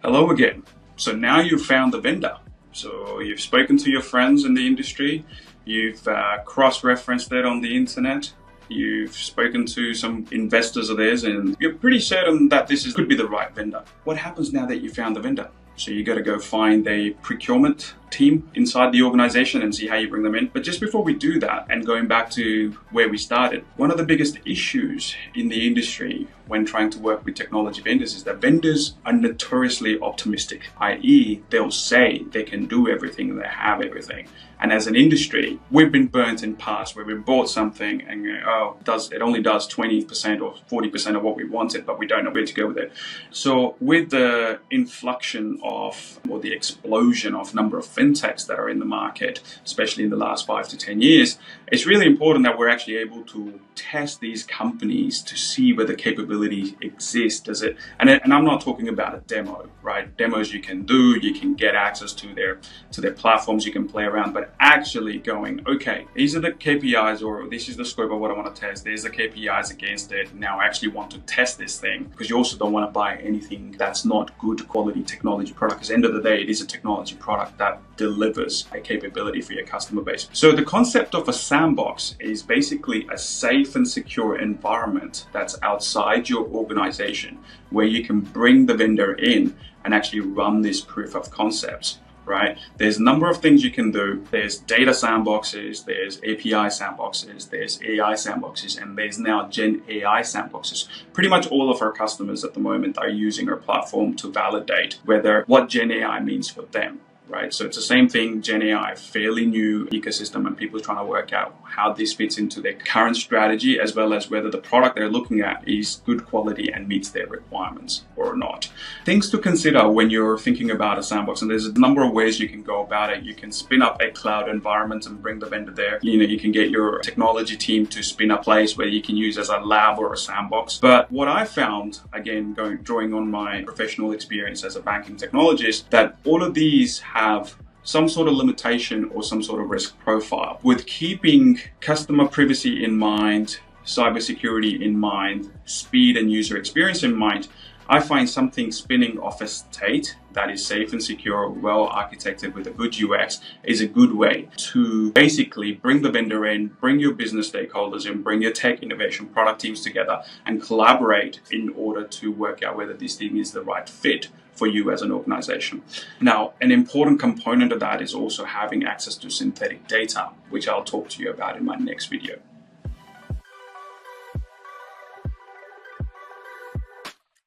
Hello again. So now you've found the vendor. So you've spoken to your friends in the industry, you've cross-referenced it on the internet, you've spoken to some investors of theirs, and you're pretty certain that could be the right vendor. What happens now that you found the vendor? So you got to go find a procurement team inside the organization and see how you bring them in. But just before we do that, and going back to where we started, one of the biggest issues in the industry when trying to work with technology vendors is that vendors are notoriously optimistic, i.e. they'll say they can do everything and they have everything. And as an industry, we've been burnt in past where we bought something and it only does 20% or 40% of what we wanted, but we don't know where to go with it. So with the inflection of, or the explosion of number of fintechs that are in the market, especially in the last 5 to 10 years, it's really important that we're actually able to test these companies to see whether capability exists. And I'm not talking about a demo, right? Demos you can do, you can get access to their platforms, you can play around, but actually going, okay, these are the KPIs, or this is the scope of what I want to test. There's the KPIs against it. Now I actually want to test this thing, because you also don't want to buy anything that's not good quality technology product, because at the end of the day, it is a technology product that delivers a capability for your customer base. So the concept of a sandbox is basically a safe and secure environment that's outside your organization where you can bring the vendor in and actually run this proof of concepts. Right? There's a number of things you can do. There's data sandboxes, there's API sandboxes, there's AI sandboxes, and there's now Gen AI sandboxes. Pretty much all of our customers at the moment are using our platform to validate what Gen AI means for them. Right? So it's the same thing, Gen AI, fairly new ecosystem, and people are trying to work out how this fits into their current strategy, as well as whether the product they're looking at is good quality and meets their requirements or not. Things to consider when you're thinking about a sandbox, and there's a number of ways you can go about it. You can spin up a cloud environment and bring the vendor there. You can get your technology team to spin up a place where you can use as a lab or a sandbox. But what I found, again, drawing on my professional experience as a banking technologist, that all of these have some sort of limitation or some sort of risk profile. With keeping customer privacy in mind, cybersecurity in mind, speed and user experience in mind, I find something spinning off a state that is safe and secure, well architected with a good UX is a good way to basically bring the vendor in, bring your business stakeholders in, bring your tech innovation product teams together and collaborate in order to work out whether this thing is the right fit for you as an organization. Now, an important component of that is also having access to synthetic data, which I'll talk to you about in my next video.